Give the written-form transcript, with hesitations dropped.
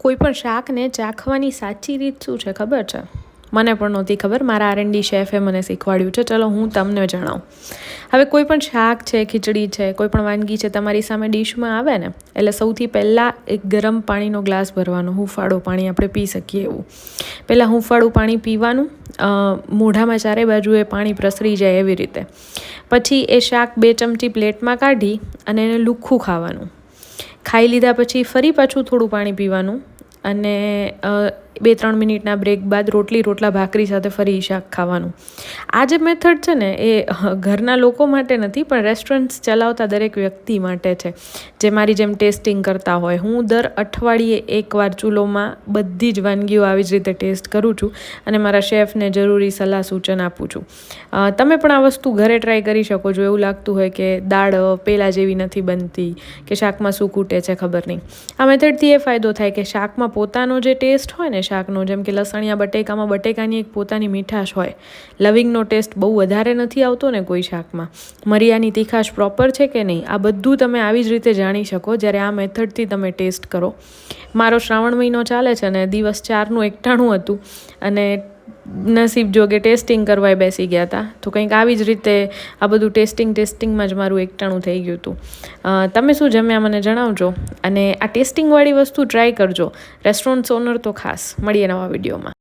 કોઈપણ શાકને ચાખવાની સાચી રીત શું છે ખબર છે? મને પણ નહોતી ખબર, મારા R&D શેફે મને શીખવાડ્યું છે. ચલો હું તમને જણાવું. હવે કોઈ પણ શાક છે, ખીચડી છે, કોઈ પણ વાનગી છે તમારી સામે ડીશમાં આવે ને, એટલે સૌથી પહેલાં એક ગરમ પાણીનો ગ્લાસ ભરવાનો, હૂંફાળું પાણી આપણે પી શકીએ એવું. પહેલાં હૂંફાળું પાણી પીવાનું, મોઢામાં ચારે બાજુએ પાણી પ્રસરી જાય એવી રીતે. પછી એ શાક 2 ચમચી પ્લેટમાં કાઢી અને એને લુખ્ખું ખાવાનું. ખાઈ લીધા પછી ફરી પાછું થોડું પાણી પીવાનું અને 2-3 મિનિટના બ્રેક બાદ રોટલા ભાખરી સાથે ફરી શાક ખાવાનું. આ જે મેથડ છે ને એ ઘરના લોકો માટે નથી, પણ રેસ્ટોરન્ટ્સ ચલાવતા દરેક વ્યક્તિ માટે છે, જે મારી જેમ ટેસ્ટિંગ કરતા હોય. હું દર અઠવાડિયે એકવાર ચૂલોમાં બધી જ વાનગીઓ આવી જ રીતે ટેસ્ટ કરું છું અને મારા શેફને જરૂરી સલાહ સૂચન આપું છું. તમે પણ આ વસ્તુ ઘરે ટ્રાય કરી શકો છો. એવું લાગતું હોય કે દાળ પેલા જેવી નથી બનતી કે શાકમાં શું ખૂટે છે ખબર નહીં. આ મેથડથી એ ફાયદો થાય કે શાકમાં પોતાનો જે ટેસ્ટ હોય ને શાકનો, જેમ કે લસણિયા બટેકામાં બટેકાની એક પોતાની મીઠાશ હોય, લવિંગનો ટેસ્ટ બહુ વધારે નથી આવતો ને કોઈ શાકમાં, મરિયાની તીખાશ પ્રોપર છે કે નહીં, આ બધું તમે આવી જ રીતે જાણી શકો જ્યારે આ મેથડથી તમે ટેસ્ટ કરો. મારો શ્રાવણ મહિનો ચાલે છે ને દિવસ 4નું એકટાણું હતું અને નસીબ જોગે ટેસ્ટિંગ કરવા બેસી ગયા હતા, તો કંઈક આવી જ રીતે આ બધું ટેસ્ટિંગમાં જ મારું એકટાણું થઈ ગયું હતું. તમે શું જમ્યા મને જણાવજો અને આ ટેસ્ટિંગવાળી વસ્તુ ટ્રાય કરજો. રેસ્ટોરન્ટ ઓનર તો ખાસ. મળીએ નવા વિડીયોમાં.